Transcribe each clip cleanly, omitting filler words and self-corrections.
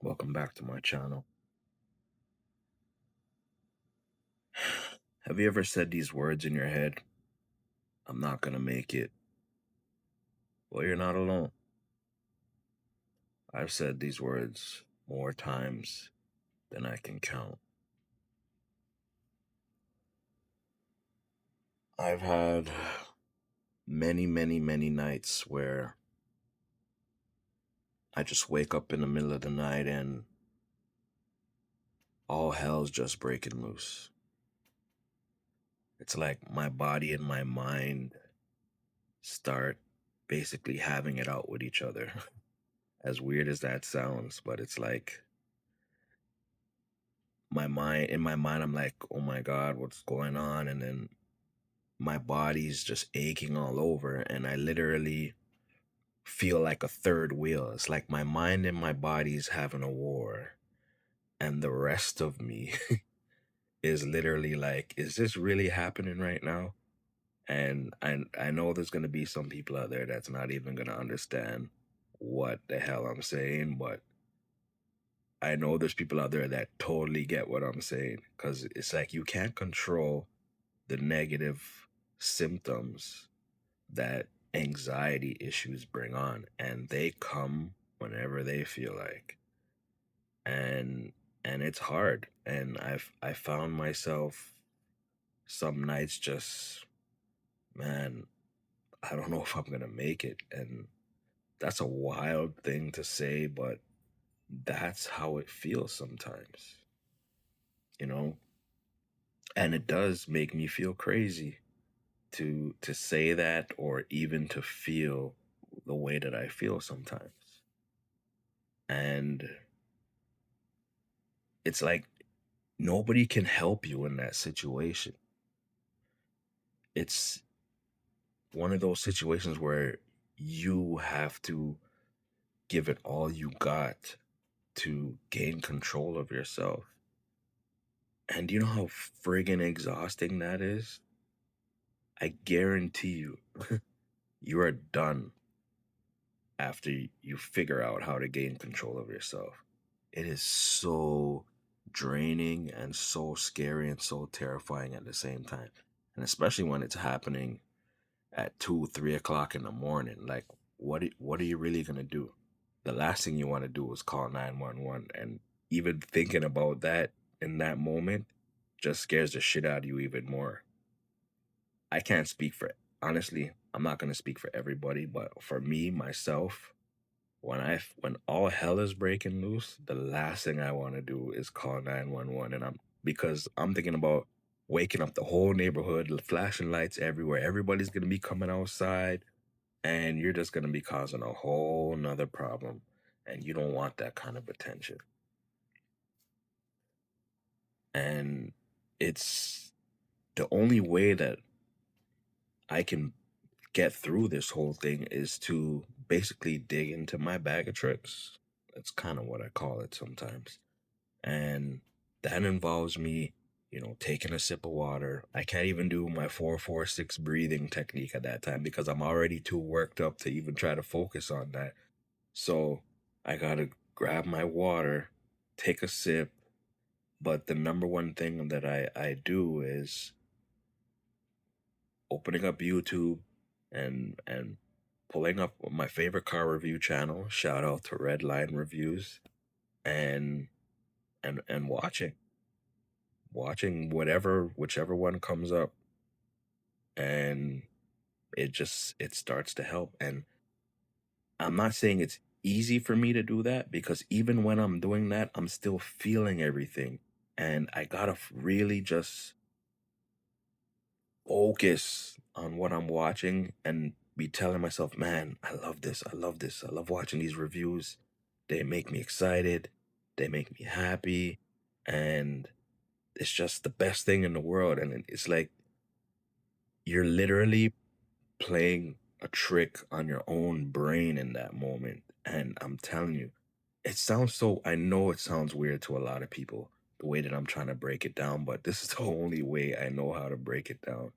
Welcome back to my channel. Have you ever said these words in your head? I'm not gonna make it. Well, you're not alone. I've said these words more times than I can count. I've had many nights where I just wake up in the middle of the night and all hell's just breaking loose. It's like my body and my mind start basically having it out with each other. As weird as that sounds, but it's like in my mind I'm like, oh my god, what's going on? And then my body's just aching all over, and I literally feel like a third wheel. It's like my mind and my body's having a war, and the rest of me is literally like, is this really happening right now? And I know there's gonna be some people out there that's not even gonna understand what the hell I'm saying, but I know there's people out there that totally get what I'm saying, because it's like you can't control the negative symptoms that anxiety issues bring on, and they come whenever they feel like. And it's hard, and I found myself some nights just, man, I don't know if I'm gonna make it. And that's a wild thing to say, but that's how it feels sometimes, you know? And it does make me feel crazy to say that, or even to feel the way that I feel sometimes. And it's like nobody can help you in that situation. It's one of those situations where you have to give it all you got to gain control of yourself. And you know how friggin' exhausting that is? I guarantee you, you are done after you figure out how to gain control of yourself. It is so draining and so scary and so terrifying at the same time. And especially when it's happening at 2, 3 o'clock in the morning. Like, what are you really gonna do? The last thing you want to do is call 911. And even thinking about that in that moment just scares the shit out of you even more. I can't speak for, honestly, I'm not gonna speak for everybody, but for me, myself, when all hell is breaking loose, the last thing I want to do is call 911. And because I'm thinking about waking up the whole neighborhood, flashing lights everywhere. Everybody's gonna be coming outside, and you're just gonna be causing a whole nother problem. And you don't want that kind of attention. And it's the only way that I can get through this whole thing is to basically dig into my bag of tricks. That's kind of what I call it sometimes. And that involves me, taking a sip of water. I can't even do my 4-4-6 breathing technique at that time because I'm already too worked up to even try to focus on that. So I gotta grab my water, take a sip. But the number one thing that I do is opening up YouTube and pulling up my favorite car review channel. Shout out to Red Line Reviews, and and watching whichever one comes up, and it starts to help. And I'm not saying it's easy for me to do that, because even when I'm doing that, I'm still feeling everything, and I gotta really just focus on what I'm watching and be telling myself, man, I love this. I love this. I love watching these reviews. They make me excited. They make me happy. And it's just the best thing in the world. And it's like you're literally playing a trick on your own brain in that moment. And I'm telling you, I know it sounds weird to a lot of people, the way that I'm trying to break it down, but this is the only way I know how to break it down.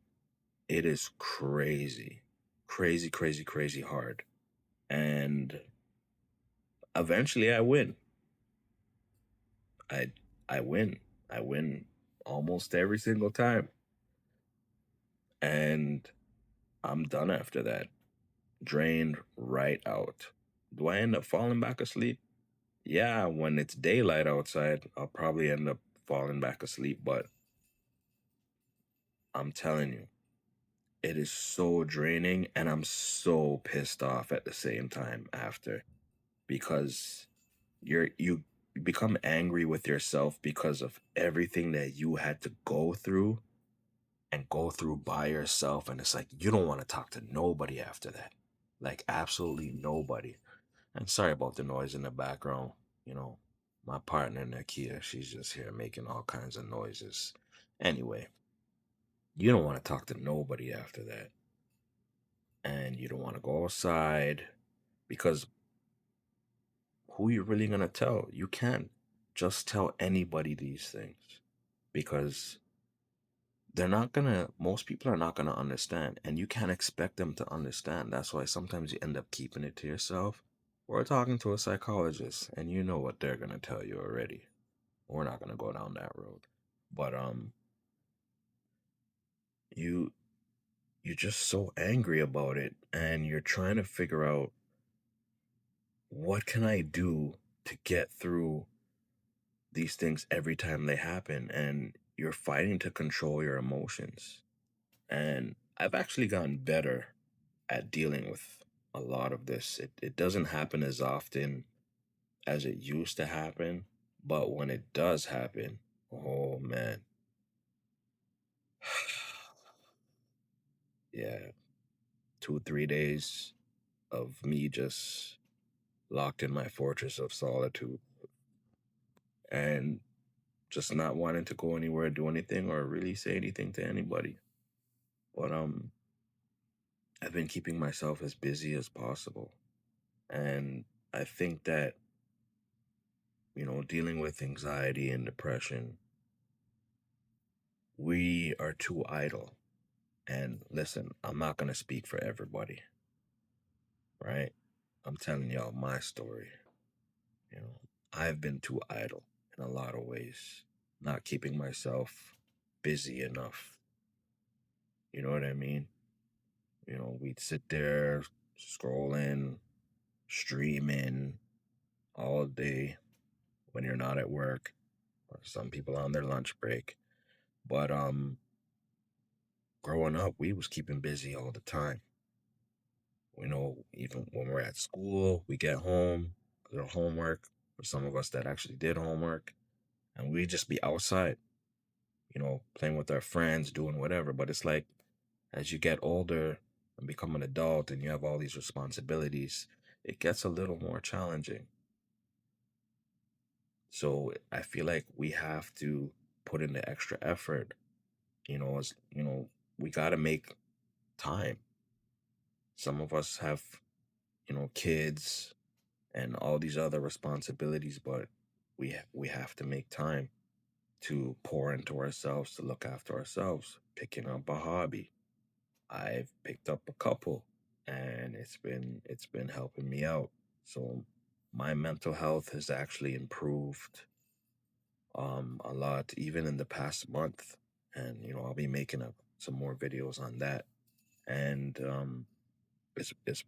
It is crazy, crazy hard. And eventually I win. I I win. I win almost every single time. And I'm done after that. Drained right out. Do I end up falling back asleep? Yeah, when it's daylight outside, I'll probably end up falling back asleep, but I'm telling you, it is so draining and I'm so pissed off at the same time after because you become angry with yourself because of everything that you had to go through and go through by yourself, and it's like you don't want to talk to nobody after that. Like absolutely nobody. And sorry about the noise in the background. You know, my partner Nakia, she's just here making all kinds of noises. Anyway, you don't want to talk to nobody after that. And you don't want to go outside because who you really gonna tell? You can't just tell anybody these things because they're not gonna most people are not gonna understand and you can't expect them to understand. That's why sometimes you end up keeping it to yourself or talking to a psychologist and you know what they're gonna tell you already. We're not gonna go down that road. But you you're just so angry about it and you're trying to figure out what can I do to get through these things every time they happen, and you're fighting to control your emotions. And I've actually gotten better at dealing with a lot of this. It doesn't happen as often as it used to happen, but when it does happen, oh man, yeah, 2, 3 days of me just locked in my fortress of solitude and just not wanting to go anywhere, do anything, or really say anything to anybody. But I've been keeping myself as busy as possible. And I think that, dealing with anxiety and depression, we are too idle. And listen, I'm not going to speak for everybody, right? I'm telling y'all my story. You know, I've been too idle in a lot of ways, not keeping myself busy enough. You know what I mean? We'd sit there scrolling, streaming all day when you're not at work, or some people on their lunch break. But growing up, we was keeping busy all the time. Even when we're at school, we get home, do homework. For some of us that actually did homework, and we just be outside, playing with our friends, doing whatever. But it's like as you get older and become an adult, and you have all these responsibilities, it gets a little more challenging. So I feel like we have to put in the extra effort. As we got to make time. Some of us have, kids and all these other responsibilities, but we have to make time to pour into ourselves, to look after ourselves. Picking up a hobby, I've picked up a couple, and it's been helping me out. So my mental health has actually improved a lot even in the past month, and I'll be making up some more videos on that. And it's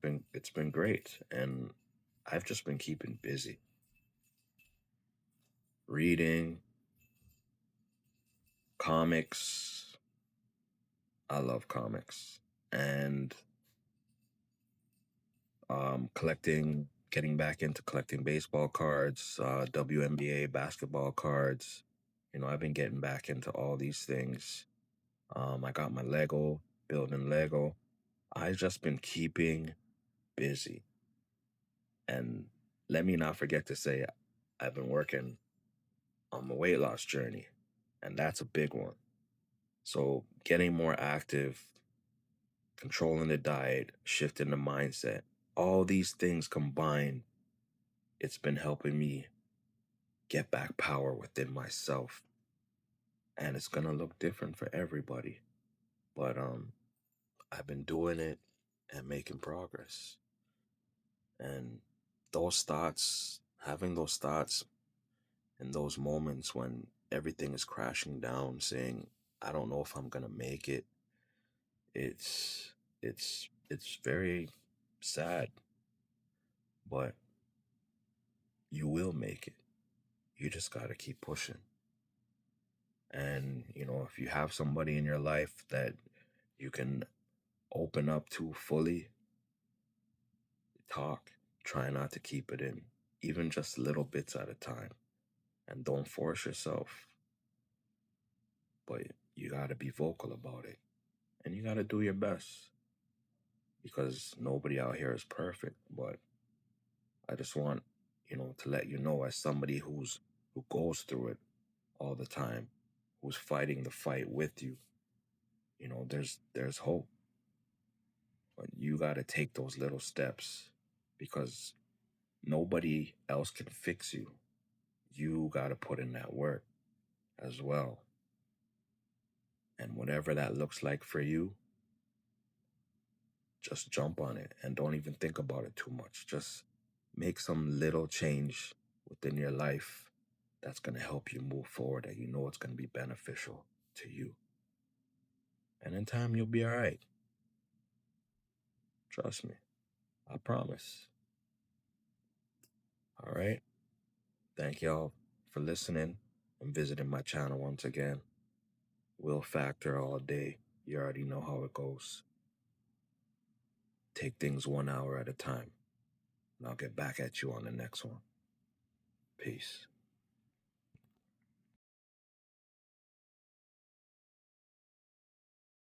been great, and I've just been keeping busy, reading comics. I love comics, and getting back into collecting baseball cards, WNBA basketball cards. I've been getting back into all these things. I got my Lego, building Lego. I've just been keeping busy. And let me not forget to say, I've been working on my weight loss journey, and that's a big one. So, getting more active, controlling the diet, shifting the mindset, all these things combined, it's been helping me get back power within myself. And it's going to look different for everybody. But I've been doing it and making progress. And having those thoughts In those moments when everything is crashing down, saying, I don't know if I'm gonna make it, it's it's very sad, but you will make it. You just gotta keep pushing. And if you have somebody in your life that you can open up to fully, talk. Try not to keep it in, even just little bits at a time. And don't force yourself, but you gotta be vocal about it. And you gotta do your best because nobody out here is perfect. But I just want, to let you know, as somebody who goes through it all the time, who's fighting the fight with you, there's hope. But you gotta take those little steps because nobody else can fix you. You gotta put in that work as well. And whatever that looks like for you, just jump on it and don't even think about it too much. Just make some little change within your life that's going to help you move forward, and you know it's going to be beneficial to you. And in time, you'll be all right. Trust me. I promise. All right. Thank y'all for listening and visiting my channel once again. Will Factor all day. You already know how it goes. Take things 1 hour at a time, and I'll get back at you on the next one. Peace.